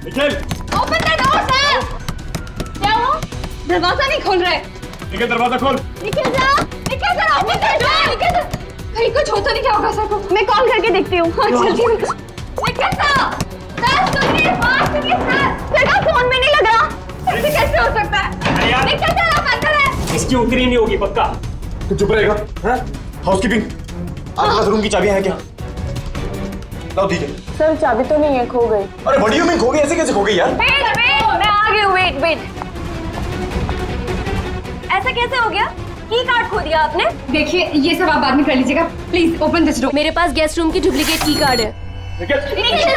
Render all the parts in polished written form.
Nikhil! Open the door sir. क्या हुआ? दरवाजा नहीं खोल रहे। निखिल दरवाजा खोल। Nikhil sir, Nikhil sir open the door. Nikhil sir, भाई कुछ होता नहीं, क्या होगा सर को? मैं कॉल करके देखती हूँ। हाँ जल्दी। निखिल सर, सुनिए बात सुनिए सर का फोन में नहीं लग रहा। ऐसे कैसे हो सकता है? निखिल सर आप अंदर हैं। इसकी उतरी नहीं होगी पक्का। तू चुप रहेगा? हैं? हाउसकीपिंग, आपके पास रूम की चाबियां हैं क्या? लाओ दीजिए। सर चाबी तो नहीं है, खो गई। अरे बड़ियों में खो गई, ऐसे कैसे खो गई यार? वेट मैं आ गई हूँ। वेट ऐसा कैसे हो गया? की कार्ड खो दिया आपने? देखिए ये सब आप बाद में कर लीजिएगा, प्लीज ओपन दिस डोर। मेरे पास गेस्ट रूम की डुप्लीकेट की कार्ड है। निखिल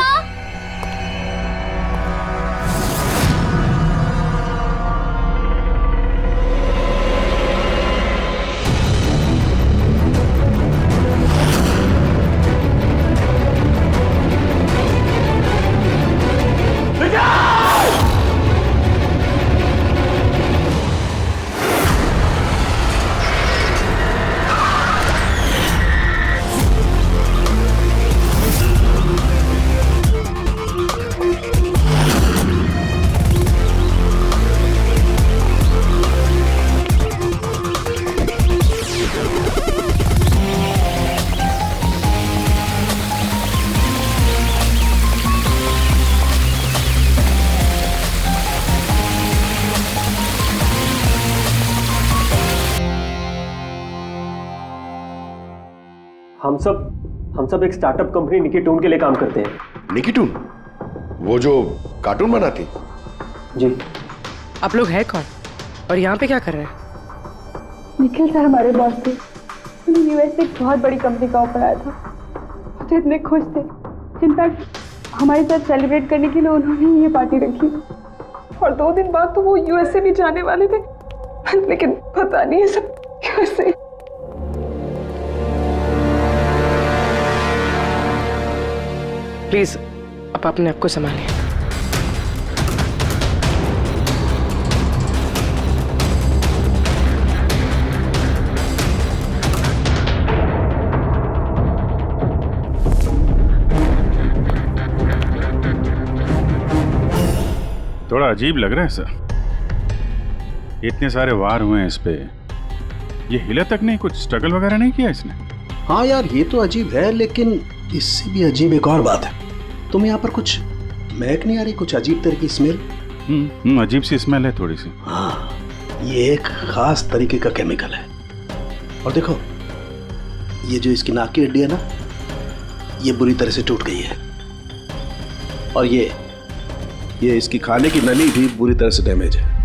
हम सब एक स्टार्टअप कंपनी निकिटून के लिए काम करते हैं। निकिटून? वो जो कार्टून बनाती? जी। आप लोग हैं कौन और यहाँ पे क्या कर रहे हैं? निखिल सर हमारे बॉस थे। उन्हें यूएस से एक बहुत बड़ी कंपनी का ऑफर आया था। वो तो इतने खुश थे, इनफैक्ट हमारे साथ सेलिब्रेट करने के लिए उन्होंने ये पार्टी रखी। और 2 दिन बाद तो वो यूएस से भी जाने वाले थे, लेकिन पता नहीं है सब कैसे। प्लीज आप अपने आप को संभालिए। थोड़ा अजीब लग रहा है सर, इतने सारे वार हुए हैं इस पे, ये हिला तक नहीं, कुछ स्ट्रगल वगैरह नहीं किया इसने? हाँ यार ये तो अजीब है, लेकिन इससे भी अजीब एक और बात है। तुम्हें यहाँ पर कुछ महक नहीं आ रही? कुछ अजीब तरह की स्मेल? अजीब सी स्मेल है थोड़ी सी। हाँ, ये एक खास तरीके का केमिकल है। और देखो ये जो इसकी नाक की हड्डी है ना, ये बुरी तरह से टूट गई है। और ये इसकी खाने की नली भी बुरी तरह से डैमेज है।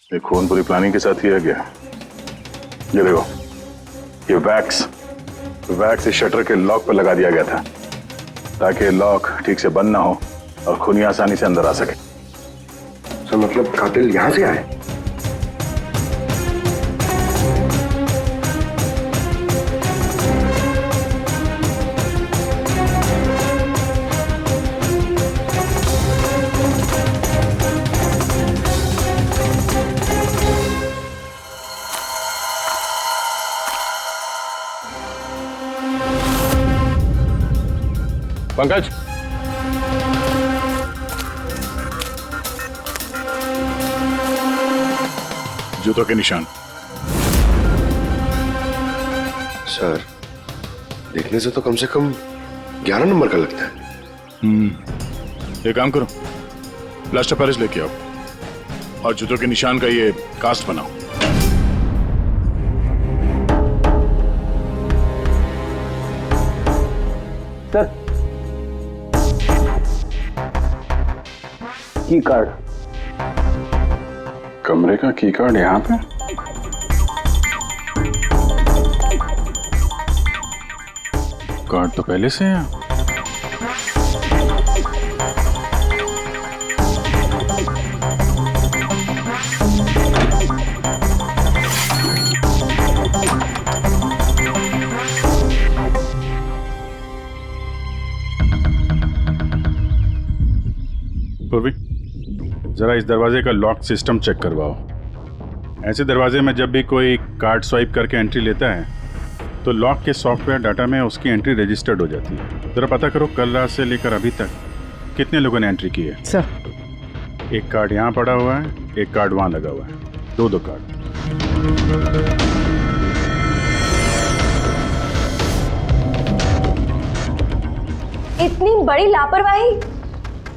ये खून पूरी प्लानिंग के साथ किया गया। ये देखो, ये वैक्स इस शटर के लॉक पर लगा दिया गया था ताकि लॉक ठीक से बंद ना हो और खूनी आसानी से अंदर आ सके। तो मतलब कातिल यहां से आए? पंकज, जूतों के निशान। सर देखने से तो कम 11 नंबर का लगता है। ये काम करो, प्लास्टर पेरिस लेके आओ और जूतों के निशान का ये कास्ट बनाओ। सर की कार्ड, कमरे का की कार्ड यहाँ पे? कार्ड तो पहले से है। जरा इस दरवाजे का लॉक सिस्टम चेक करवाओ। ऐसे दरवाजे में जब भी कोई कार्ड स्वाइप करके एंट्री लेता है तो लॉक के सॉफ्टवेयर डाटा में उसकी एंट्री रजिस्टर्ड हो जाती है। जरा पता करो कल रात से लेकर अभी तक कितने लोगों ने एंट्री की है। सर एक कार्ड यहाँ पड़ा हुआ है, एक कार्ड वहाँ लगा हुआ है, दो कार्ड। इतनी बड़ी लापरवाही!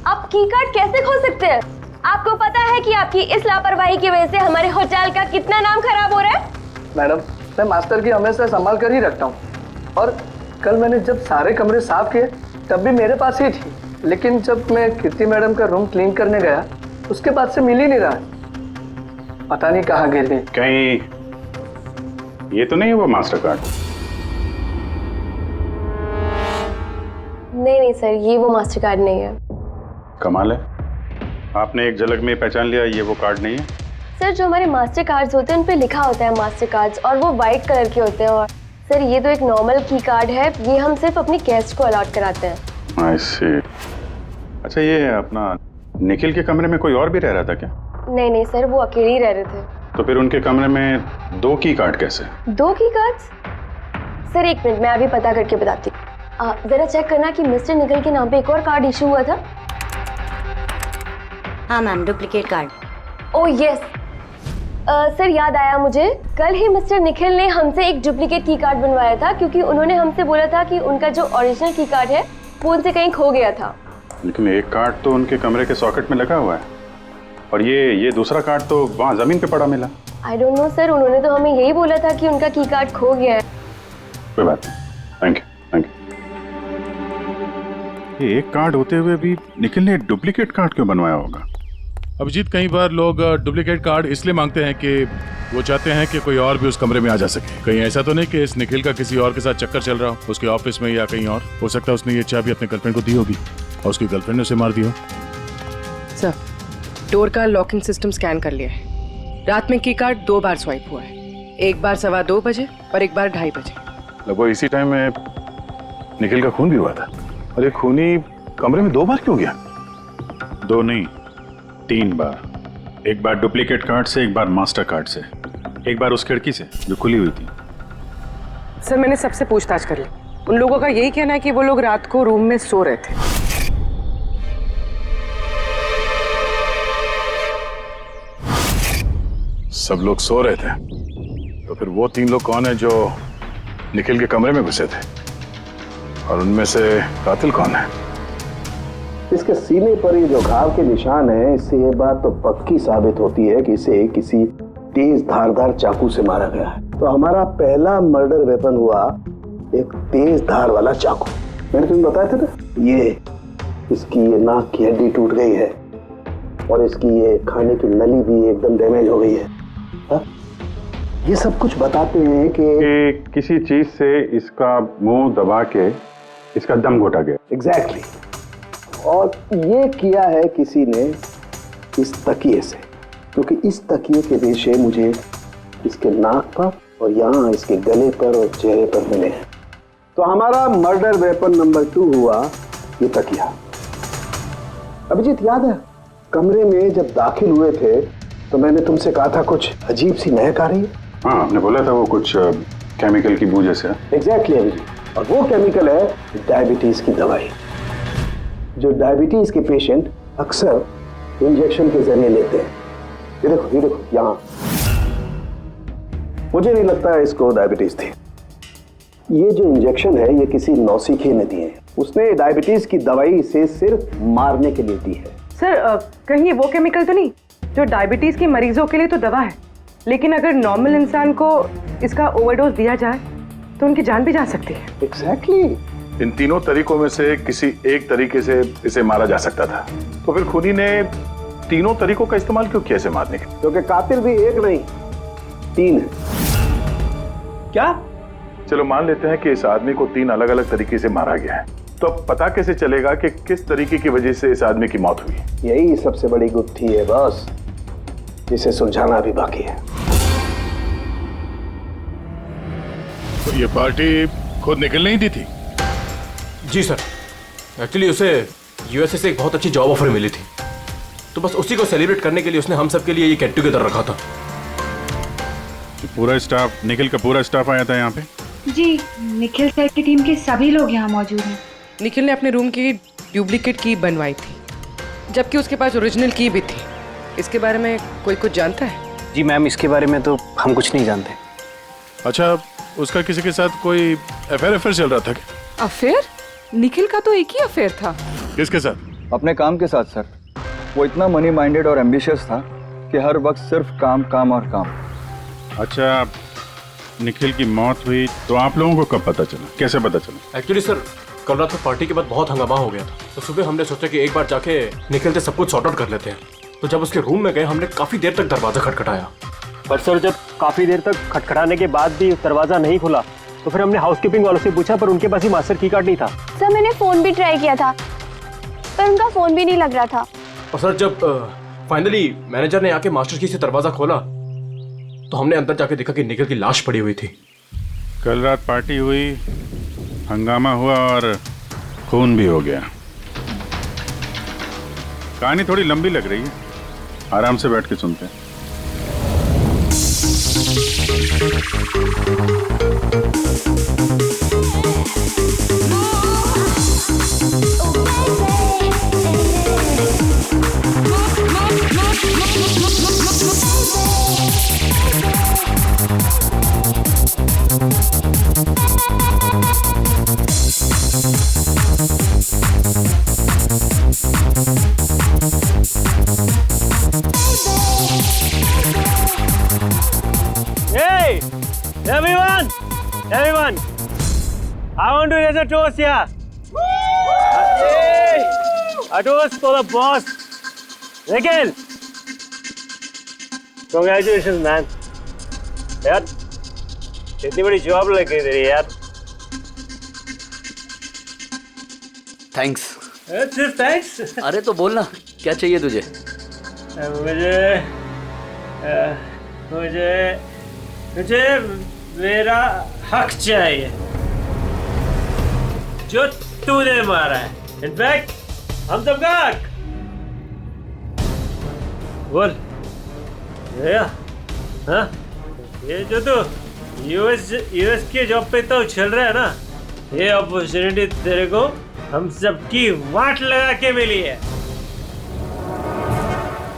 आप की कार्ड कैसे खो सकते हैं? आपको पता है कि आपकी इस लापरवाही की वजह से हमारे होटल का कितना नाम खराब हो रहा है? मैडम, मैं मास्टर की हमेशा संभाल कर ही रखता हूँ और कल मैंने जब सारे कमरे साफ किए तब भी मेरे पास ही थी, लेकिन जब मैं कीर्ति मैडम का रूम क्लीन करने गया उसके बाद से मिल ही नहीं रहा। पता नहीं कहाँ गिर गई। कहीं ये तो नहीं हुआ मास्टर कार्ड? नहीं सर, ये वो मास्टर कार्ड नहीं है। कमाल है, आपने एक झलक में पहचान लिया ये वो कार्ड नहीं है। सर, जो हमारे मास्टर कार्ड्स होते हैं उन पे लिखा होता है मास्टर कार्ड्स और वो वाइट कलर के होते हैं। और सर, ये तो एक नॉर्मल की कार्ड है, ये हम सिर्फ अपनी गेस्ट को अलॉट कराते हैं। आई सी। अच्छा, ये अपना निखिल के कमरे में कोई और भी रह रहा था क्या? नहीं सर, वो अकेले ही रह रहे थे। तो फिर उनके कमरे में 2 की कार्ड कैसे? 2 की कार्ड्स? सर एक मिनट, मैं अभी पता करके बताती हूँ। जरा चेक करना कि मिस्टर निखिल के नाम पे एक और कार्ड इशू हुआ था। हाँ ma'am, duplicate card. Oh yes sir, याद आया मुझे, कल ही मिस्टर निखिल ने हमसे एक डुप्लीकेट की कार्ड बनवाया था क्योंकि उन्होंने हमसे बोला था कि उनका जो ओरिजिनल की कार्ड है वो उनसे कहीं खो गया था। लेकिन एक कार्ड तो उनके कमरे के सॉकेट में लगा हुआ है और ये दूसरा कार्ड तो वहाँ जमीन पे पड़ा मिला। आई डोंट नो सर, उन्होंने तो हमें यही बोला था कि उनका की कार्ड खो गया है। कोई बात नहीं, थैंक यू। ये एक कार्ड होते हुए भी निखिल ने डुप्लीकेट कार्ड क्यों बनवाया होगा? अभिजीत, कई बार लोग डुप्लीकेट कार्ड इसलिए मांगते हैं कि वो चाहते हैं कि कोई और भी उस कमरे में आ जा सके। कहीं ऐसा तो नहीं कि इस निखिल का किसी और के साथ चक्कर चल रहा हो, उसके ऑफिस में या कहीं और। हो सकता है उसने ये चाबी अपने गर्लफ्रेंड को दी होगी और उसकी गर्लफ्रेंड ने उसे मार दिया। सर, डोर का लॉकिंग सिस्टम स्कैन कर लिया है। रात में की कार्ड 2 बार स्वाइप हुआ है, एक बार 2:15 बजे और एक बार 2:30 बजे। लगभग इसी टाइम में निखिल का खून भी हुआ था। और ये खूनी कमरे में 2 बार क्यों गया? 2 नहीं, 3 बार। एक बार डुप्लीकेट कार्ड से, एक बार मास्टर कार्ड से, एक बार उस खिड़की से जो खुली हुई थी। सर, मैंने सबसे पूछताछ कर ली, उन लोगों का यही कहना है कि वो लोग रात को रूम में सो रहे थे। सब लोग सो रहे थे, तो फिर वो 3 लोग कौन है जो निखिल के कमरे में घुसे थे? और उनमें से कातिल कौन है? इसके सीने पर ये जो घाव के निशान है, इससे ये बात तो पक्की साबित होती है कि इसे किसी तेज धारदार चाकू से मारा गया है। तो हमारा पहला मर्डर वेपन हुआ एक तेज धार वाला चाकू। मैंने तुम्हें बताया था ना, ये इसकी ये नाक की हड्डी टूट गई है और इसकी ये खाने की नली भी एकदम डैमेज हो गई है। हा? ये सब कुछ बताते हैं कि किसी चीज से इसका मुंह दबा के इसका दम घोटा गया। एग्जैक्टली। और ये किया है किसी ने इस तकिए से, क्योंकि इस तकिए के रेशे मुझे इसके नाक पर और यहाँ इसके गले पर और चेहरे पर मिले हैं। तो हमारा मर्डर वेपन नंबर 2 हुआ ये तकिया। अभिजीत, याद है कमरे में जब दाखिल हुए थे तो मैंने तुमसे कहा था कुछ अजीब सी महक आ रही है? हाँ, आपने बोला था वो कुछ केमिकल की बू जैसे। एग्जैक्टली अभिजीत, और वो केमिकल है डायबिटीज की दवाई, जो डायबिटीज के पेशेंट अक्सर इंजेक्शन के जरिए लेते हैं। ये देखो यहाँ। मुझे नहीं लगता है इसको डायबिटीज थी। ये जो इंजेक्शन है ये किसी नौसिखिए ने दिए हैं। उसने डायबिटीज की दवाई इसे सिर्फ मारने के लिए दी है। सर, कहीं ये वो केमिकल तो नहीं जो डायबिटीज के मरीजों के लिए तो दवा है, लेकिन अगर नॉर्मल इंसान को इसका ओवरडोज दिया जाए तो उनकी जान भी जा सकती है। एग्जैक्टली। इन तीनों तरीकों में से किसी एक तरीके से इसे मारा जा सकता था, तो फिर खूनी ने तीनों तरीकों का इस्तेमाल क्यों किया इसे मारने के? क्योंकि कातिल भी एक नहीं 3 है। क्या? चलो मान लेते हैं कि इस आदमी को 3 अलग अलग तरीके से मारा गया है, तो अब पता कैसे चलेगा कि किस तरीके की वजह से इस आदमी की मौत हुई? यही सबसे बड़ी गुत्थी है बॉस, जिसे सुलझाना भी बाकी है। तो ये पार्टी खुद निकल नहीं दी थी? जी सर, एक्चुअली उसे यूएसए से एक बहुत अच्छी जॉब ऑफर मिली थी, तो बस उसी को सेलिब्रेट करने के लिए उसने हम सब के लिए ये गेट टुगेदर रखा था। पूरा स्टाफ, निखिल का पूरा स्टाफ आया था यहाँ पे? जी, निखिल सर की टीम के सभी लोग यहाँ मौजूद हैं। निखिल ने अपने रूम की डुप्लीकेट की बनवाई थी, जबकि उसके पास ओरिजिनल की भी थी। इसके बारे में कोई कुछ जानता है? जी मैम, इसके बारे में तो हम कुछ नहीं जानते। अच्छा, उसका किसी के साथ कोई अफेयर चल रहा था क्या? अफेयर? निखिल का तो एक ही अफेयर था। किसके साथ? अपने काम के साथ सर। वो इतना मनी माइंडेड और एम्बिशियस था कि हर वक्त सिर्फ काम काम और काम। अच्छा, निखिल की मौत हुई तो आप लोगों को कब पता चला, कैसे पता चला? एक्चुअली सर, कल रात को पार्टी के बाद बहुत हंगामा हो गया था, तो सुबह हमने सोचा कि एक बार जाके निखिल से सब कुछ सॉर्ट आउट कर लेते हैं। तो जब उसके रूम में गए, हमने काफी देर तक दरवाजा खटखटाया। पर सर, जब काफी देर तक खटखटाने के बाद भी दरवाजा नहीं खुला तो फिर हमने हाउसकीपिंग वालों से पूछा, पर उनके पास ही मास्टर की कार्ड नहीं था। सर मैंने फोन भी ट्राई किया था, पर उनका फोन भी नहीं लग रहा था। और सर, जब फाइनली मैनेजर ने आके मास्टर की से दरवाजा खोला तो हमने अंदर जाके देखा कि निखिल की लाश पड़ी हुई थी। कल रात पार्टी हुई, हंगामा हुआ और खून भी हो गया। कहानी थोड़ी लंबी लग रही है, आराम से बैठ के सुनते हैं। Hey, everyone, I want to raise a toast here. Hey, a toast for the boss, Nikhil. Congratulations, man. यार, इतनी बड़ी जॉब लग गई तेरी यार। थैंक्स। सिर्फ थैंक्स? अरे तो बोलना, क्या चाहिए तुझे? मुझे मेरा हक चाहिए जो तूने मारा है। इनफैक्ट हम सबका हक। बोल भैया। हाँ, ये जो तू यूएस की जॉब पे तो चल रहा है ना, ये अपॉर्चुनिटी तेरे को हम सबकी वाट लगा के मिली है।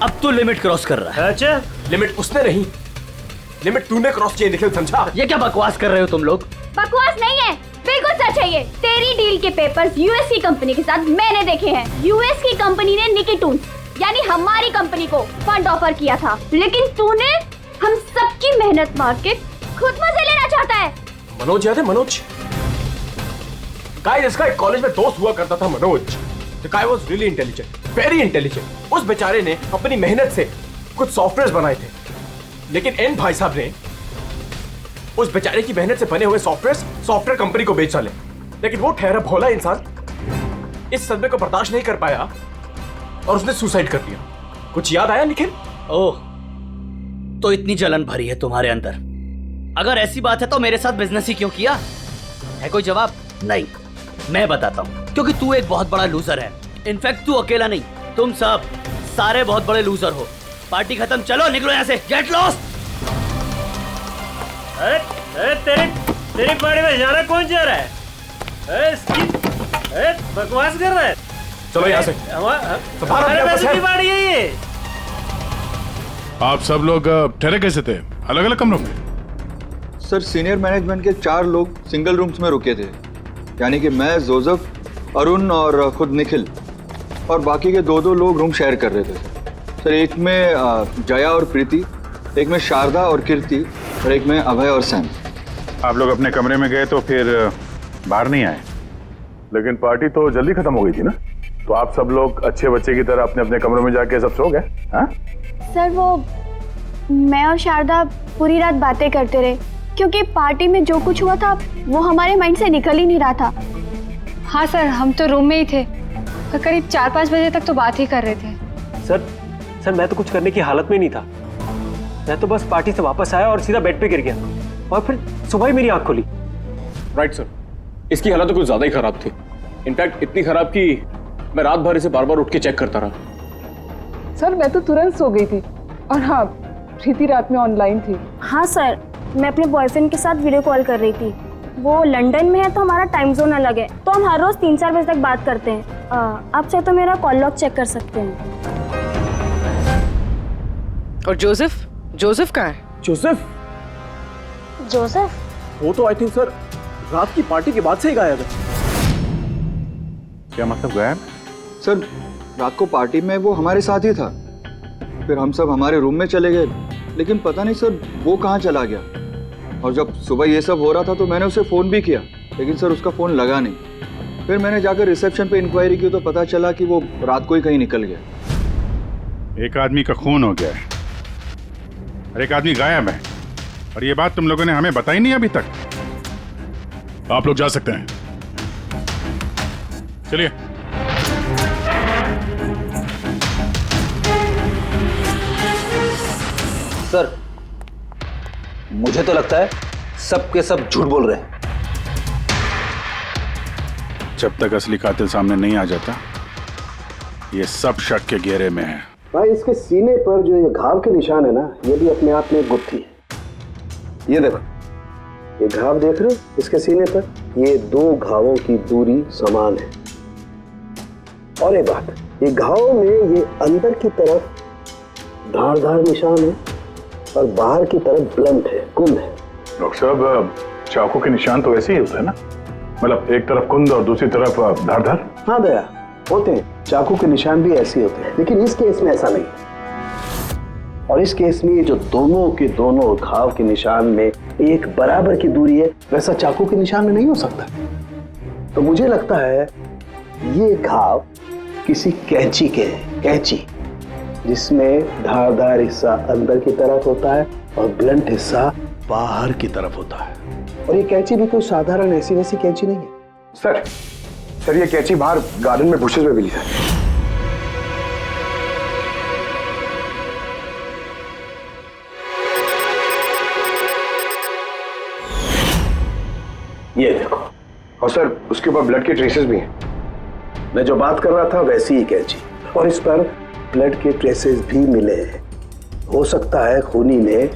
अब तू लिमिट क्रॉस कर रहा है। अच्छा, लिमिट उसने नहीं, लिमिट तूने क्रॉस किया निखिल, समझा? ये क्या बकवास कर रहे हो तुम लोग? बकवास नहीं है, बिल्कुल सच है ये। तेरी डील के पेपर्स यूएस की कंपनी के साथ मैंने देखे हैं। यूएस की कंपनी ने निकी टून्स यानी हमारी कंपनी को फंड ऑफर किया था, लेकिन तूने हम सबकी मेहनत मार के खुद मजे लेना चाहता है। मनोज याद है? मनोज, गाइस, इसका एक कॉलेज में दोस्त हुआ करता था Manoj. The guy was really intelligent, very intelligent. उस बेचारे ने अपनी मेहनत से कुछ सॉफ्टवेयर बनाए थे, लेकिन एन भाई साहब ने उस बेचारे की मेहनत से बने हुए सॉफ्टवेयर कंपनी को बेच डाले। लेकिन वो ठहरा भोला इंसान इस सदमे को बर्दाश्त नहीं कर पाया और उसने सुसाइड कर दिया। कुछ याद आया निखिल? ओह, तो इतनी जलन भरी है तुम्हारे अंदर। अगर ऐसी बात है तो मेरे साथ बिजनेस ही क्यों किया? है कोई जवाब? नहीं, मैं बताता हूँ। क्योंकि तू एक बहुत बड़ा लूजर है। इनफैक्ट तू अकेला नहीं, तुम सब सारे बहुत बड़े लूजर हो। पार्टी खत्म, चलो निकलो यहाँ से, गेट लॉस्ट। अरे तेरी पार्टी में जाना कौन जा रहा है? अरे बकवास कर रहा है। चलो यहाँ से, हमारे पैसे की पार्टी है ये। आप सब लोग ठहरे कैसे थे अलग अलग कमरों में? सर, सीनियर मैनेजमेंट के 4 लोग सिंगल रूम्स में रुके थे, यानी कि मैं, जोसेफ, अरुण और खुद निखिल, और बाकी के 2 लोग रूम शेयर कर रहे थे। सर, एक में जया और प्रीति, एक में शारदा और कीर्ति, और एक में अभय और सैम। आप लोग अपने कमरे में गए तो फिर बाहर नहीं आए, लेकिन पार्टी तो जल्दी खत्म हो गई थी ना, तो आप सब लोग अच्छे बच्चे की तरह अपने अपने कमरों में जाके सब सो गए? हाँ सर, वो मैं और शारदा पूरी रात बातें करते रहे, क्योंकि पार्टी में जो कुछ हुआ था वो हमारे माइंड से निकल ही नहीं रहा था। हाँ सर, हम तो रूम में ही थे, तो करीब 4-5 बजे तक तो बात ही कर रहे थे। सर मैं तो कुछ करने की हालत में नहीं था। मैं तो बस पार्टी से वापस आया और सीधा बेड पे गिर गया, और फिर सुबह ही मेरी आंख खुली। राइट सर, इसकी हालत तो कुछ ज्यादा ही खराब थी। इनफैक्ट इतनी खराब कि मैं रात भर इसे बार बार उठ के चेक करता रहा। सर मैं तो तुरंत सो गई थी। और हाँ, प्रीति रात में ऑनलाइन थी। हाँ सर, मैं अपने बॉयफ्रेंड के साथ वीडियो कॉल कर रही थी। वो लंदन में है तो हमारा टाइम जोन अलग है, तो हम हर रोज 3-4 बजे तक बात करते हैं। आप चाहे तो मेरा कॉल लॉग चेक कर सकते हैं। और जोसेफ? जोसेफ कहाँ है? जोसेफ? जोसेफ? वो तो आई थिंक सर रात की पार्टी के बाद से ही गायब है। क्या मतलब गायब? सर रात को पार्टी में वो हमारे साथ ही था, फिर हम सब हमारे रूम में चले गए, लेकिन पता नहीं सर वो कहाँ चला गया। और जब सुबह ये सब हो रहा था तो मैंने उसे फ़ोन भी किया, लेकिन सर उसका फ़ोन लगा नहीं। फिर मैंने जाकर रिसेप्शन पे इंक्वायरी की तो पता चला कि वो रात को ही कहीं निकल गया। एक आदमी का खून हो गया है और एक आदमी गायब है, और ये बात तुम लोगों ने हमें बताई नहीं अभी तक। आप लोग जा सकते हैं, चलिए। सर मुझे तो लगता है सब के सब झूठ बोल रहे हैं। जब तक असली कातिल सामने नहीं आ जाता, ये सब शक के घेरे में है। भाई इसके सीने पर जो ये घाव के निशान है ना, ये भी अपने आप में एक गुत्थी है। ये देखो, ये घाव देख रहे हो इसके सीने पर? ये 2 घावों की दूरी समान है। और एक बात, ये घाव में ये अंदर की तरफ धारदार निशान है और बाहर की तरफ ब्लंट है, कुंद है। डॉक्टर साहब, चाकू के निशान तो ऐसे ही होते हैं ना? मतलब एक तरफ कुंद और दूसरी तरफ धारदार। हाँ दया, होते हैं, चाकू के निशान भी ऐसे होते हैं, लेकिन इस केस में ऐसा नहीं। और इस केस में ये जो दोनों के दोनों घाव के निशान में एक बराबर की दूरी है, वैसा चाकू के निशान में नहीं हो सकता। तो मुझे लगता है ये घाव किसी कैंची के हैं, कैंची जिसमें धारदार हिस्सा अंदर की तरफ होता है और ब्लंट हिस्सा बाहर की तरफ होता है। और ये कैंची भी कोई साधारण ऐसी वैसी कैंची नहीं है। सर ये कैंची बाहर गार्डन में बुशेस में मिली है। ये देखो। और सर उसके ऊपर ब्लड के ट्रेसेस भी हैं। मैं जो बात कर रहा था वैसी ही कैंची, और इस पर ब्लड के ट्रेसेस भी मिले हैं। हो सकता है खूनी ने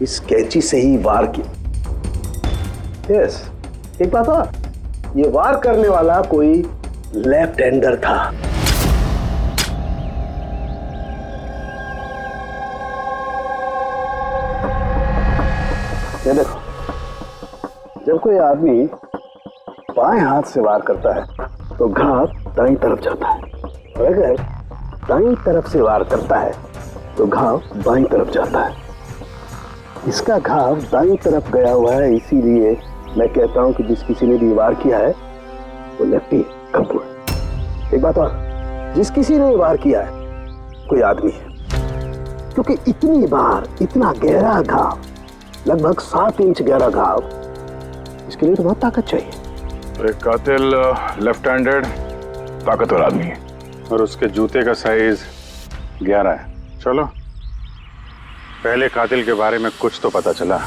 इस कैंची से ही वार किया। यस, एक बात और, ये वार करने वाला कोई लेफ्ट हैंडर था। ये देखो, जब कोई आदमी बाएं हाथ से वार करता है तो घाव दाईं तरफ जाता है, और अगर दाईं तरफ से वार करता है तो घाव बाईं तरफ जाता है। इसका घाव दाईं तरफ गया हुआ है, इसीलिए मैं कहता हूं कि जिस किसी ने भी वार किया है वो लेफ्टी कपूर। एक बात और, जिस किसी ने वार किया है कोई आदमी है, क्योंकि इतनी बार इतना गहरा घाव, लगभग 7 इंच गहरा घाव, इसके लिए तो बहुत ताकत चाहिए। एक कातिल लेफ्ट हैंडेड ताकतवर आदमी है, और उसके जूते का साइज 11 है। चलो, पहले कातिल के बारे में कुछ तो पता चला।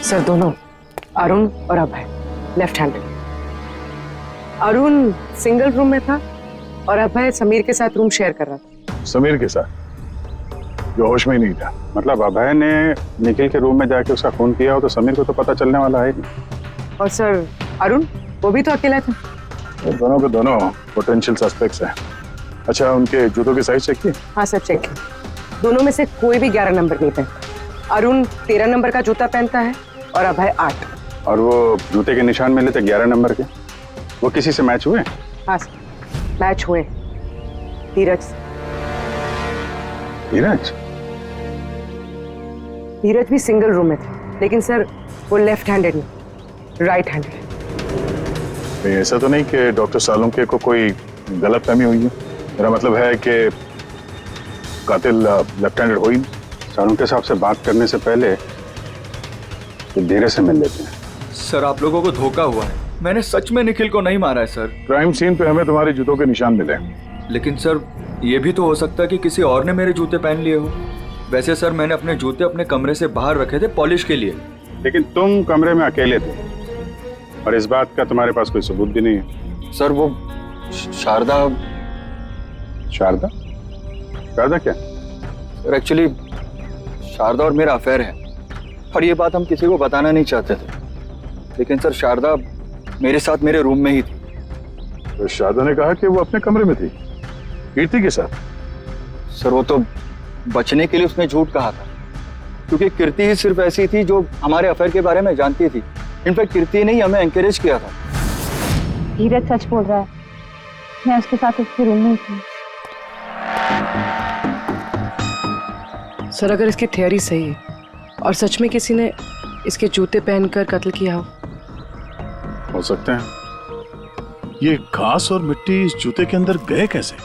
सर दोनों, अरुण और Abhay, left handed. Arun single room में था और अभय समीर के साथ रूम शेयर कर रहा था। समीर के साथ? जो होश में ही नहीं था। मतलब अभय ने निखिल के रूम में जाके उसका खून किया हो तो समीर को तो पता चलने वाला है नहीं। और सर अरुण, वो भी तो अकेला था। वो दोनों के दोनों पोटेंशियल सस्पेक्ट्स हैं। अच्छा, उनके जूतों की साइज चेक की? हाँ सर, चेक किया। दोनों में से कोई भी 11 नंबर नहीं पहनता। अरुण 13 नंबर का जूता पहनता है और अभय 8। और वो जूते के निशान मिले थे 11 नंबर के, वो किसी से मैच हुए? हाँ सर, मैच हुए। धीरज। धीरज? धीरज भी सिंगल रूम में थे, लेकिन सर वो लेफ्ट हैंडेड नहीं, राइट हैंडेड। ऐसा तो नहीं कि डॉक्टर सालुंके को कोई गलतफहमी हुई है? मेरा मतलब है कि कातिल लेफ्ट हैंडेड हो ही नहीं। सालुंके साहब से बात करने से पहले तो धीरज से मिल लेते हैं। सर, आप लोगों को धोखा हुआ है। मैंने सच में निखिल को नहीं मारा है सर। क्राइम सीन पे हमें तुम्हारे जूतों के निशान मिले। लेकिन सर, ये भी तो हो सकता है कि किसी और ने मेरे जूते पहन लिए हो। वैसे सर, मैंने अपने जूते अपने कमरे से बाहर रखे थे पॉलिश के लिए। लेकिन तुम कमरे में अकेले थे और इस बात का तुम्हारे पास कोई सबूत भी नहीं है। सर, वो शारदा। शारदा? शारदा क्या? सर, एक्चुअली शारदा और मेरा अफेयर है और ये बात हम किसी को बताना नहीं चाहते थे। लेकिन सर, शारदा मेरे साथ मेरे रूम में ही थी। तो शारदा ने कहा कि वो अपने कमरे में थी कीर्ति के साथ। सर, वो तो बचने के लिए उसने झूठ कहा था, क्योंकि कीर्ति ही सिर्फ ऐसी थी जो हमारे अफेयर के बारे में जानती थी। इनफैक्ट कीर्ति ने ही हमें एनकरेज किया था। धीरज सच बोल रहा है, मैं उसके साथ उसके रूम में थी। सर, अगर इसकी थियरी सही है और सच में किसी ने इसके जूते पहनकर कत्ल किया हो सकता है। ये घास और मिट्टी इस जूते के अंदर गए कैसे?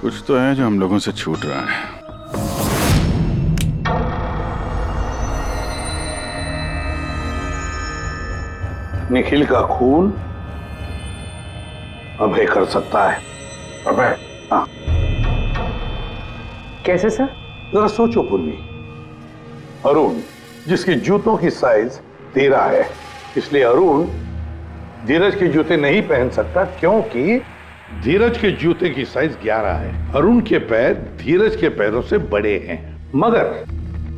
कुछ तो है जो हम लोगों से छूट रहा है। निखिल का खून अभय कर सकता है। अभय? हाँ। कैसे सर? जरा सोचो पूर्वी। अरुण, जिसके जूतों की साइज 13 है, इसलिए अरुण धीरज के जूते नहीं पहन सकता, क्योंकि धीरज के जूते की साइज 11 है। अरुण के पैर धीरज के पैरों से बड़े हैं। मगर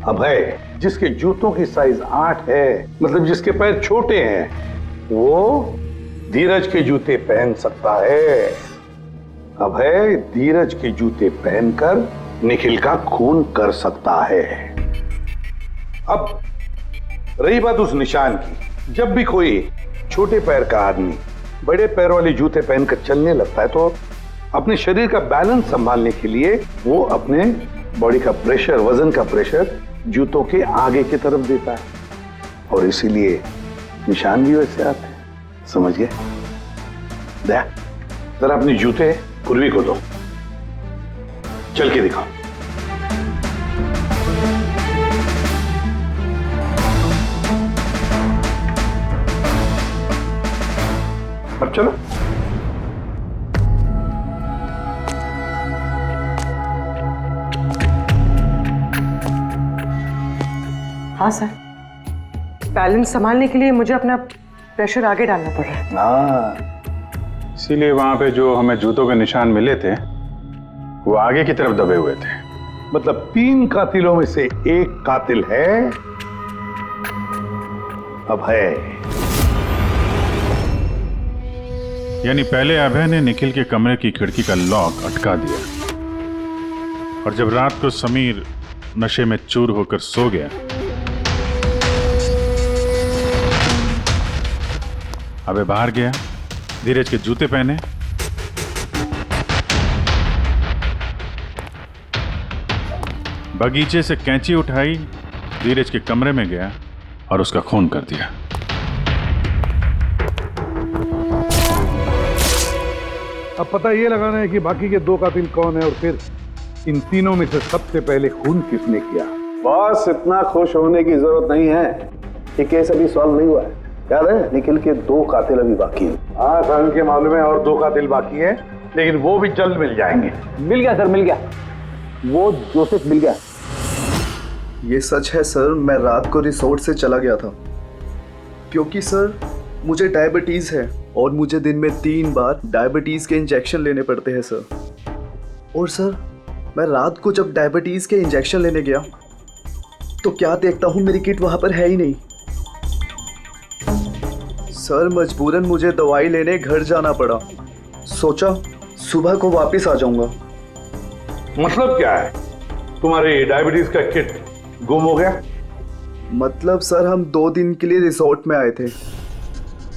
अभय, जिसके जूतों की साइज 8 है, मतलब जिसके पैर छोटे हैं, वो धीरज के जूते पहन सकता है। अभय धीरज के जूते पहनकर निखिल का खून कर सकता है। अब रही बात उस निशान की, जब भी कोई छोटे पैर का आदमी बड़े पैर वाले जूते पहनकर चलने लगता है तो अपने शरीर का बैलेंस संभालने के लिए वो अपने बॉडी का प्रेशर, वजन का प्रेशर जूतों के आगे की तरफ देता है, और इसीलिए निशान भी वैसे आते हैं। समझ गए? दया, जरा अपने जूते पूर्वी को दो, चल के दिखाओ। अब चलो। हाँ सर, बैलेंस संभालने के लिए मुझे अपना प्रेशर आगे डालना पड़ रहा है। हाँ, इसीलिए वहां पे जो हमें जूतों के निशान मिले थे वो आगे की तरफ दबे हुए थे। मतलब 3 कातिलों में से एक कातिल है अभय। यानी पहले अभय ने निखिल के कमरे की खिड़की का लॉक अटका दिया और जब रात को समीर नशे में चूर होकर सो गया, अभय बाहर गया, धीरज के जूते पहने, बगीचे से कैंची उठाई, धीरज के कमरे में गया और उसका खून कर दिया। अब पता ये लगाना है कि बाकी के 2 कातिल कौन है और फिर इन तीनों में से सबसे पहले खून किसने किया। बस इतना खुश होने की जरूरत नहीं है, ये केस अभी सॉल्व नहीं हुआ है। याद है, निखिल के 2 कातिल अभी बाकी हैं। हाँ सर, के मामले में और 2 कातिल बाकी है, लेकिन वो भी जल्द मिल जाएंगे। मिल गया सर, मिल गया, वो जोसेफ मिल गया। ये सच है सर, मैं रात को रिसोर्ट से चला गया था क्योंकि सर मुझे डायबिटीज़ है और मुझे दिन में 3 बार डायबिटीज़ के इंजेक्शन लेने पड़ते हैं सर। और सर, मैं रात को जब डायबिटीज़ के इंजेक्शन लेने गया तो क्या देखता हूँ मेरी किट वहाँ पर है ही नहीं। सर, मजबूरन मुझे दवाई लेने घर जाना पड़ा। सोचा सुबह को वापस आ जाऊंगा। मतलब क्या है? तुम्हारे डायबिटीज का किट गुम हो गया? मतलब सर हम 2 दिन के लिए रिसोर्ट में आए थे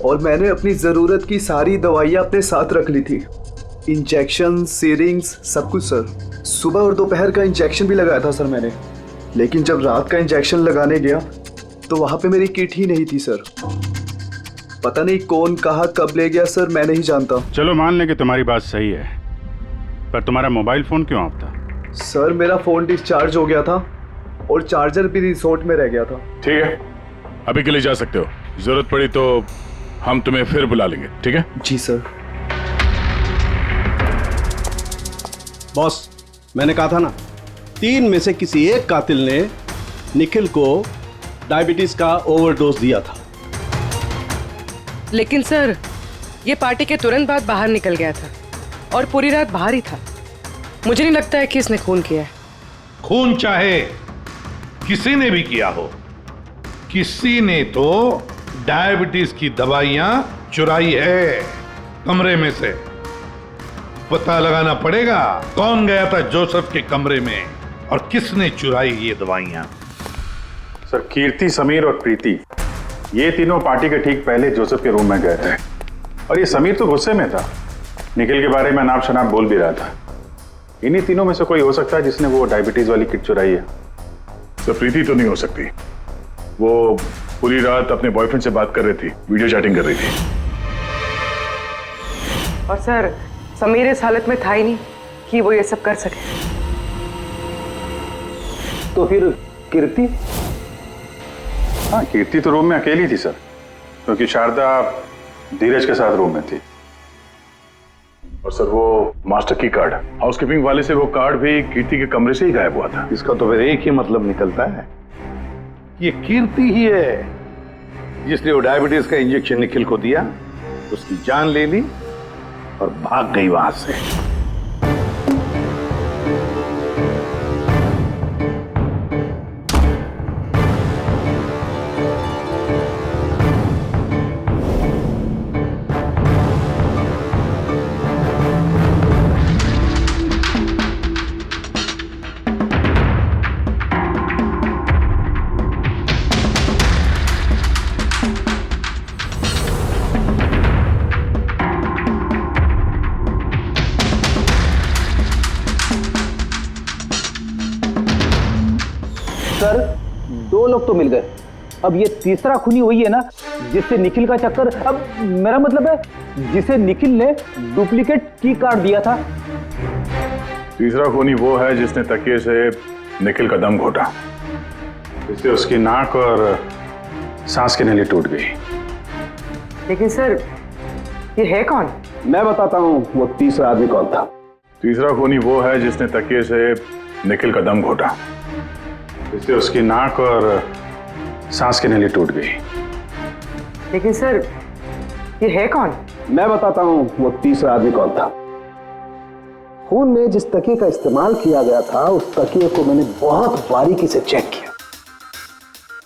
और मैंने अपनी ज़रूरत की सारी दवाइयाँ अपने साथ रख ली थी, इंजेक्शन, सीरिंग्स, सब कुछ सर। सुबह और दोपहर का इंजेक्शन भी लगाया था सर मैंने, लेकिन जब रात का इंजेक्शन लगाने गया तो वहाँ पे मेरी किट ही नहीं थी सर। पता नहीं कौन कहाँ कब ले गया सर, मैं नहीं जानता। चलो मान लें कि तुम्हारी बात सही है, पर तुम्हारा मोबाइल फोन क्यों ऑफ था? सर मेरा फ़ोन डिस्चार्ज हो गया था और चार्जर भी रिसोर्ट में रह गया था। ठीक है, अभी के लिए जा सकते हो, जरूरत पड़ी तो हम तुम्हें फिर बुला लेंगे। ठीक है? जी सर। बॉस, मैंने कहा था ना, 3 में से किसी एक कातिल ने निखिल को डायबिटीज का ओवरडोज दिया था। लेकिन सर ये पार्टी के तुरंत बाद बाहर निकल गया था और पूरी रात बाहर ही था। मुझे नहीं लगता है कि इसने खून किया है। खून चाहे किसी ने भी किया हो, किसी ने तो डायबिटीज की दवाइयां चुराई है कमरे में से। पता लगाना पड़ेगा कौन गया था जोसेफ के कमरे में और किसने चुराई ये दवाइयां। सर, कीर्ति, समीर और प्रीति, ये तीनों पार्टी के ठीक पहले जोसेफ के रूम में गए थे और ये समीर तो गुस्से में था, निखिल के बारे में अनाप शनाप बोल भी रहा था। इन्हीं तीनों में से कोई हो सकता है जिसने वो डायबिटीज वाली किट चुराई है। तो प्रीति तो नहीं हो सकती, वो पूरी रात अपने बॉयफ्रेंड से बात कर रही थी, वीडियो चैटिंग कर रही थी। और सर समीर इस हालत में था ही नहीं कि वो ये सब कर सके। तो फिर कीर्ति? हाँ, कीर्ति तो रूम में अकेली थी सर, क्योंकि शारदा धीरज के साथ रूम में थी। और सर वो मास्टर की कार्ड, हाउसकीपिंग वाले से वो कार्ड भी कीर्ति के कमरे से ही गायब हुआ था। इसका तो फिर एक ही मतलब निकलता है, ये कीर्ति ही है जिसने वो डायबिटीज का इंजेक्शन निखिल को दिया, उसकी जान ले ली और भाग गई वहां से। सर 2 लोग तो मिल गए, अब ये तीसरा खूनी वही है ना जिससे निखिल का चक्कर। अब मेरा मतलब है जिसे निखिल ने डुप्लीकेट की कार्ड दिया था। तीसरा खूनी वो है जिसने तकिए से निखिल का दम घोटा, इससे उसकी नाक और सांस की नली टूट गई। लेकिन सर ये है कौन? मैं बताता हूँ वो तीसरा आदमी कौन था। तीसरा खूनी वो है जिसने तकिए से निखिल का दम घोटा, इससे उसकी नाक और सांस की नली टूट गई। लेकिन सर ये है कौन? मैं बताता हूँ वो तीसरा आदमी कौन था। खून में जिस तकिए का इस्तेमाल किया गया था उस तकिए को मैंने बहुत बारीकी से चेक किया।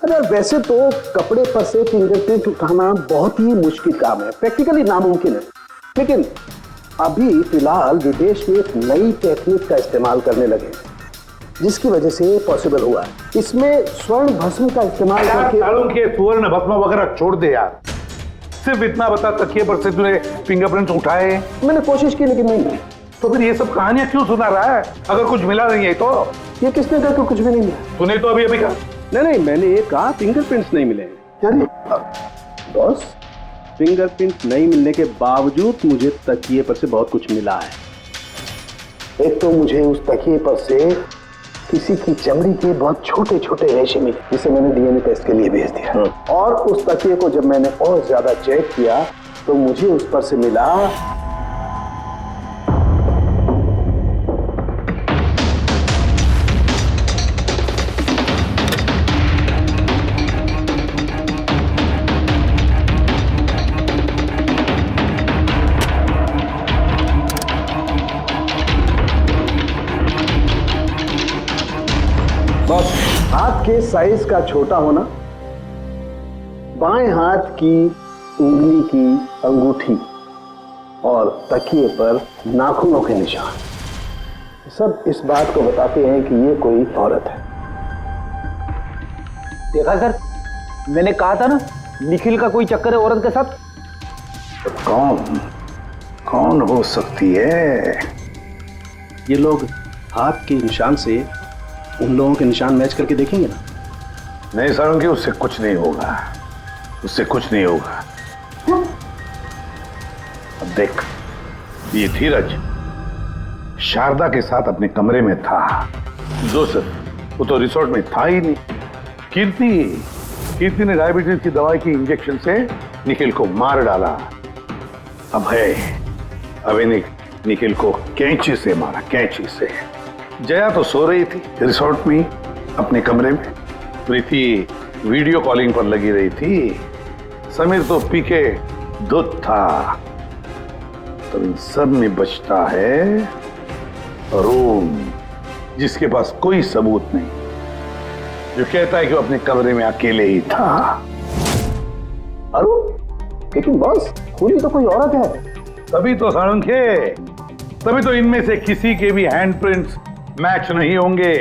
अरे वैसे तो कपड़े पर से फिंगरप्रिंट उठाना बहुत ही मुश्किल काम है, प्रैक्टिकली नामुमकिन है, लेकिन अभी फिलहाल विदेश में एक नई टेक्निक का इस्तेमाल करने लगे जिसकी वजह से पॉसिबल हुआ है। इसमें स्वर्ण भस्म का इस्तेमाल करके के स्वर्ण भस्म वगैरह छोड़ दे यार, सिर्फ इतना बता तकिए पर से तूने फिंगरप्रिंट्स उठाए? मैंने कोशिश की लेकिन नहीं मिली। तो फिर ये सब कहानियां क्यों सुना रहा है अगर कुछ मिला नहीं है? तो ये किसने कहा कि कुछ भी नहीं मिला? तूने तो अभी कहा। नहीं, मैंने ये कहा फिंगरप्रिंट्स नहीं मिले। बॉस, फिंगरप्रिंट नहीं मिलने के बावजूद मुझे तकिए पर से बहुत कुछ मिला है। एक तो मुझे उस तकिए पर से किसी की चमड़ी के बहुत छोटे छोटे रेशे मिले जिसे मैंने डीएनए टेस्ट के लिए भेज दिया। और उस तकिए को जब मैंने और ज्यादा चेक किया तो मुझे उस पर से मिला हाथ के साइज का छोटा होना, बाएं हाथ की उंगली की अंगूठी और तकिए पर नाखूनों के निशान, सब इस बात को बताते हैं कि ये कोई औरत है। देखा सर, मैंने कहा था ना निखिल का कोई चक्कर है औरत के साथ। तो कौन हो सकती है? ये लोग हाथ के निशान से उन लोगों के निशान मैच करके देखेंगे ना। नहीं सारंगी, उससे कुछ नहीं होगा, उससे कुछ नहीं होगा। अब देख, ये धीरज शारदा के साथ अपने कमरे में था, जोसेफ वो तो रिसोर्ट में था ही नहीं। कीर्ति ने डायबिटीज की दवाई की इंजेक्शन से निखिल को मार डाला। अब इन्हें निखिल को कैंची से मारा, कैंची से। जया तो सो रही थी रिसोर्ट में अपने कमरे में, प्रीति वीडियो कॉलिंग पर लगी रही थी, समीर तो पी के दूध था। तो इन सब में बचता है अरुण, जिसके पास कोई सबूत नहीं, जो कहता है कि वो अपने कमरे में अकेले ही था। अरुण? लेकिन बॉस, खूनी तो कोई औरत है। तभी तो सारंगे, तभी तो इनमें से किसी के भी हैंडप्रिंट्स मैच नहीं होंगे,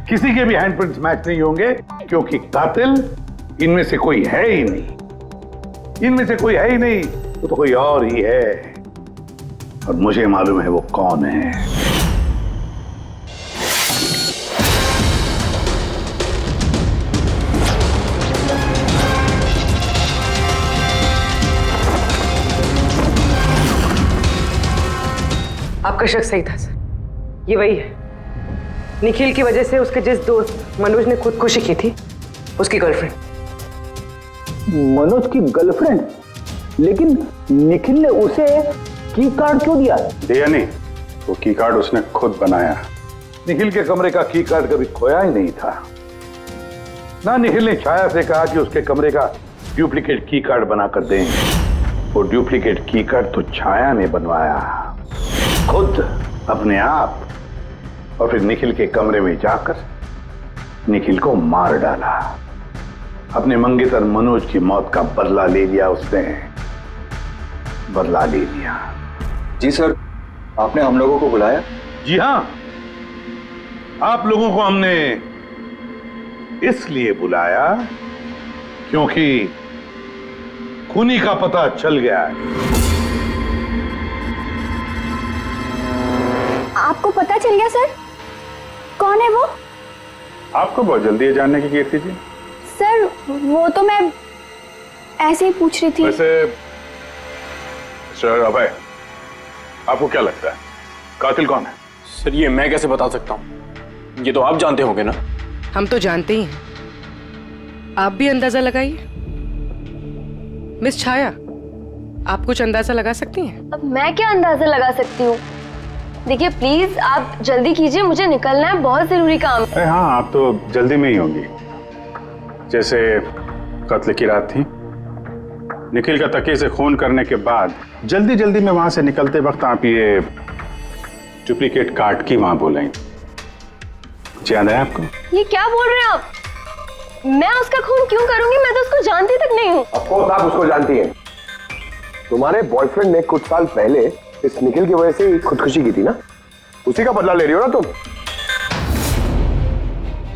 किसी के भी हैंडप्रिंट्स मैच नहीं होंगे, क्योंकि कातिल इनमें से कोई है ही नहीं। इनमें से कोई है ही नहीं, वो तो कोई और ही है, और मुझे मालूम है वो कौन है। आपका शक सही था सर, ये वही है। निखिल की वजह से उसके जिस दोस्त मनोज ने खुदकुशी की थी, उसकी गर्लफ्रेंड। मनोज की गर्लफ्रेंड? लेकिन निखिल ने उसे की कार्ड क्यों दिया? दिया नहीं, वो की कार्ड उसने खुद बनाया। निखिल के कमरे का की कार्ड कभी खोया ही नहीं था ना। निखिल ने छाया से कहा कि उसके कमरे का डुप्लीकेट की कार्ड बनाकर देंगे। वो डुप्लीकेट की कार्ड तो छाया ने बनवाया खुद, अपने आप, और फिर निखिल के कमरे में जाकर निखिल को मार डाला। अपने मंगेतर मनोज की मौत का बदला ले लिया उसने, बदला ले लिया। जी सर, आपने हम लोगों को बुलाया? जी हां, आप लोगों को हमने इसलिए बुलाया क्योंकि खूनी का पता चल गया है। आपको पता चल गया सर? कौन है वो? आपको बहुत जल्दी है जानने की कीर्ति जी। सर वो तो मैं ऐसे ही पूछ रही थी। वैसे सर अभय, आपको क्या लगता है कातिल कौन है? सर ये मैं कैसे बता सकता हूँ, ये तो आप जानते होंगे ना। हम तो जानते ही हैं, आप भी अंदाजा लगाइए। मिस छाया, आप कुछ अंदाजा लगा सकती हैं? अब मैं क्या अंदाजा लगा सकती हूँ? देखिए प्लीज आप जल्दी कीजिए, मुझे निकलना है, बहुत जरूरी काम है। हाँ, आप तो जल्दी में ही होंगी। जैसे कत्ल की रात थी, निखिल का तकिए से खून करने के बाद जल्दी जल्दी में वहां से निकलते वक्त आप ये डुप्लीकेट कार्ड की वहां बोलें, याद है आपको? ये क्या बोल रहे हैं आप? मैं उसका खून क्यों करूंगी? मैं तो उसको जानती तक नहीं हूँ। ऑफ कोर्स आप उसको जानती हैं। तुम्हारे बॉयफ्रेंड ने कुछ साल पहले इस निखिल की वजह से ही खुदकुशी की थी ना, उसी का बदला ले रही हो ना तुम।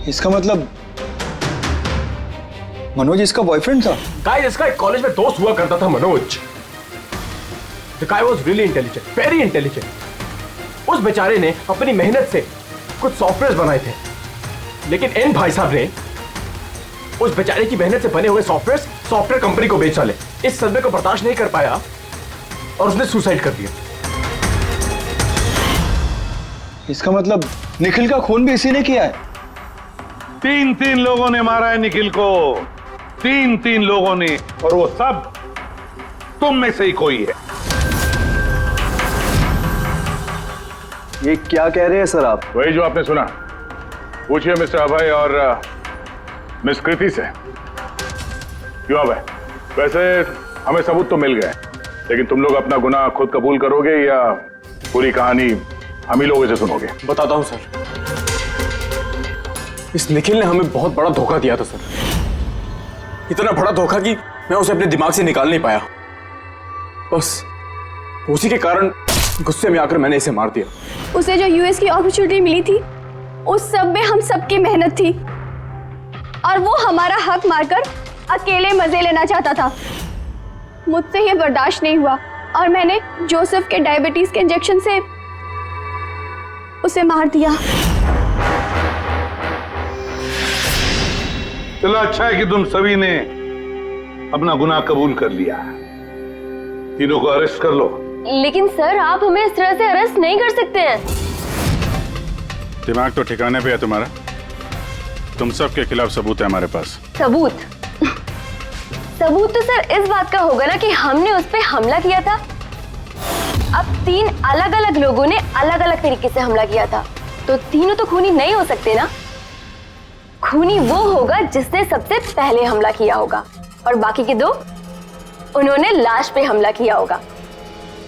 इसका मतलब मनोज इसका बॉयफ्रेंड था? गाइस, इसका एक कॉलेज में दोस्त हुआ करता था Manoj. The guy was really intelligent, very intelligent। उस बेचारे ने अपनी मेहनत से कुछ सॉफ्टवेयर बनाए थे, लेकिन एन भाई साहब ने उस बेचारे की मेहनत से बने हुए सॉफ्टवेयर कंपनी को बेच डाले। इस सदमे को बर्दाश्त नहीं कर पाया और उसने सुसाइड कर दिया। इसका मतलब निखिल का खून भी इसी ने किया है? 3 लोगों ने मारा है निखिल को, 3 लोगों ने, और वो सब तुम में से ही कोई है। ये क्या कह रहे हैं सर आप? वही जो आपने सुना। पूछिए मिस्टर अभय और मिस कृति से। क्यों अभय? वैसे हमें सबूत तो मिल गए, लेकिन तुम लोग अपना गुनाह खुद कबूल करोगे या पूरी कहानी हम ही लोगों से सुनोगे? बताता हूं सर। इस निखिल ने हमें बहुत बड़ा धोखा दिया था सर, इतना बड़ा धोखा कि मैं उसे अपने दिमाग से निकाल नहीं पाया। उसी के कारण गुस्से में आकर मैंने इसे मार दिया। उसे जो यूएस की अपॉर्चुनिटी मिली थी उस सब में हम सबकी मेहनत थी और वो हमारा हक मारकर अकेले मजे लेना चाहता था। मुझसे ये बर्दाश्त नहीं हुआ और मैंने जोसेफ के डायबिटीज के इंजेक्शन से उसे मार दिया। चलो अच्छा है कि तुम सभी ने अपना गुनाह कबूल कर लिया। तीनों को अरेस्ट कर लो। लेकिन सर आप हमें इस तरह से अरेस्ट नहीं कर सकते हैं। दिमाग तो ठिकाने पे है तुम्हारा। तुम सब के खिलाफ सबूत है हमारे पास। सबूत? सबूत तो सर इस बात का होगा ना कि हमने उस पे हमला किया था। अब 3 अलग अलग लोगों ने अलग अलग तरीके से हमला किया था, तो तीनों तो खूनी नहीं हो सकते ना। खूनी वो होगा जिसने सबसे पहले हमला किया होगा और बाकी के 2 उन्होंने लाश पे हमला किया होगा।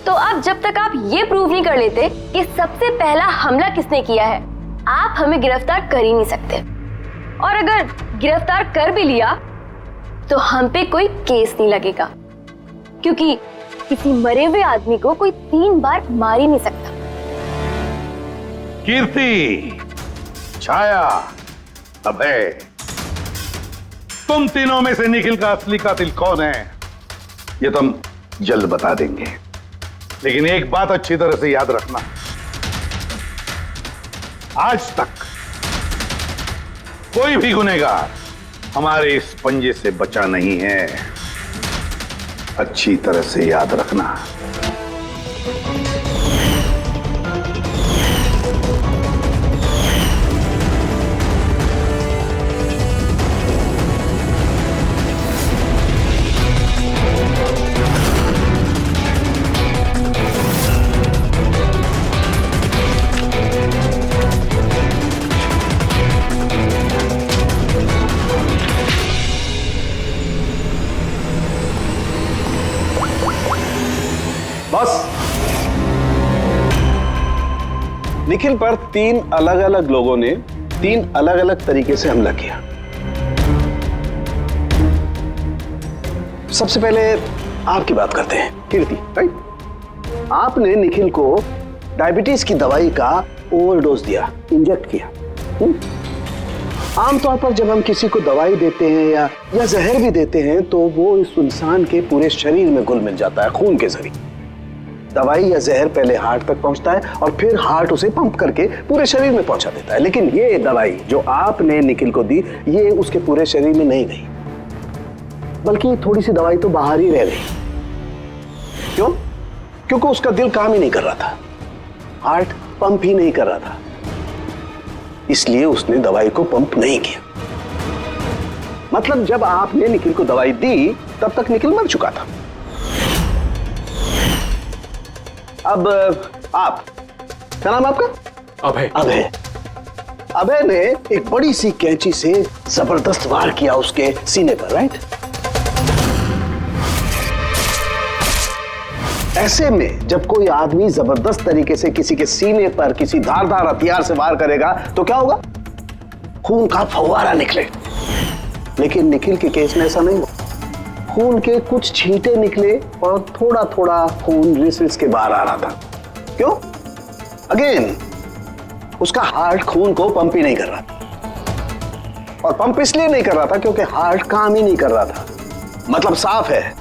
तो अब जब तक आप ये प्रूव नहीं कर लेते कि सबसे पहला हमला किसने किया है, आप हमें गिरफ्तार कर ही नहीं सकते। और अगर गिरफ्तार कर भी लिया तो हम पे कोई केस नहीं लगेगा, क्योंकि किसी मरे हुए आदमी को कोई 3 बार मार ही नहीं सकता। कीर्ति, छाया, अभय, तुम तीनों में से निखिल का असली कातिल कौन है ये तुम जल्द बता देंगे। लेकिन एक बात अच्छी तरह से याद रखना, आज तक कोई भी गुनहगार हमारे इस पंजे से बचा नहीं है। अच्छी तरह से याद रखना। बस निखिल पर 3 अलग अलग लोगों ने 3 अलग अलग तरीके से हमला किया। सबसे पहले आपकी बात करते हैं, कीर्ति, राइट? आपने निखिल को डायबिटीज की दवाई का ओवरडोज दिया, इंजेक्ट किया। आमतौर पर जब हम किसी को दवाई देते हैं या जहर भी देते हैं तो वो इस इंसान के पूरे शरीर में घुल मिल जाता है खून के जरिए। दवाई या जहर पहले हार्ट तक पहुंचता है और फिर हार्ट उसे पंप करके पूरे शरीर में पहुंचा देता है। लेकिन ये दवाई जो आपने निखिल को दी, ये उसके पूरे शरीर में नहीं गई, बल्कि थोड़ी सी दवाई तो बाहर ही रह गई। क्यों? क्योंकि उसका दिल काम ही नहीं कर रहा था, हार्ट पंप ही नहीं कर रहा था, इसलिए उसने दवाई को पंप नहीं किया। मतलब जब आपने निखिल को दवाई दी तब तक निखिल मर चुका था। अब आप, क्या नाम आपका? अभय। अभय। अभय ने एक बड़ी सी कैंची से जबरदस्त वार किया उसके सीने पर, राइट? ऐसे में जब कोई आदमी जबरदस्त तरीके से किसी के सीने पर किसी धारदार हथियार से वार करेगा तो क्या होगा? खून का फव्वारा निकले। लेकिन निखिल के केस में ऐसा नहीं हुआ। खून के कुछ छींटे निकले और थोड़ा थोड़ा खून रिस के बाहर आ रहा था। क्यों? अगेन उसका हार्ट खून को पंप ही नहीं कर रहा था, और पंप इसलिए नहीं कर रहा था क्योंकि हार्ट काम ही नहीं कर रहा था। मतलब साफ है,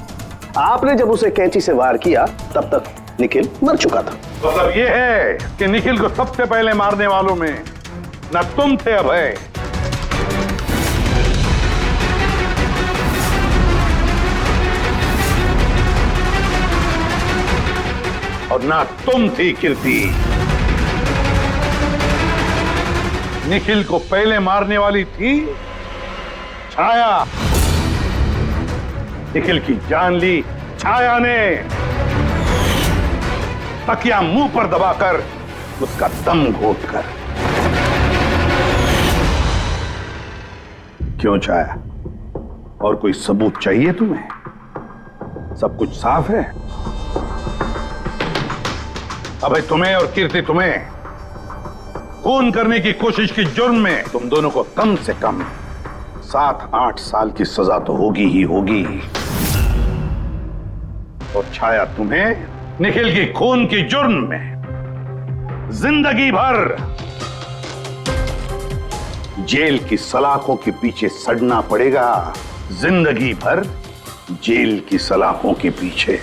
आपने जब उसे कैंची से वार किया तब तक निखिल मर चुका था। मतलब ये है कि निखिल को सबसे पहले मारने वालों में न तुम थे अभय, और ना तुम थी कीर्ति। निखिल को पहले मारने वाली थी छाया। निखिल की जान ली छाया ने, तकिया मुंह पर दबाकर उसका दम घोटकर। क्यों छाया, और कोई सबूत चाहिए तुम्हें? सब कुछ साफ है। अबे तुम्हें और कीर्ति, तुम्हें खून करने की कोशिश की जुर्म में तुम दोनों को कम से कम 7-8 साल की सजा तो होगी ही होगी। और छाया, तुम्हें निखिल की खून की जुर्म में जिंदगी भर जेल की सलाखों के पीछे सड़ना पड़ेगा। जिंदगी भर जेल की सलाखों के पीछे।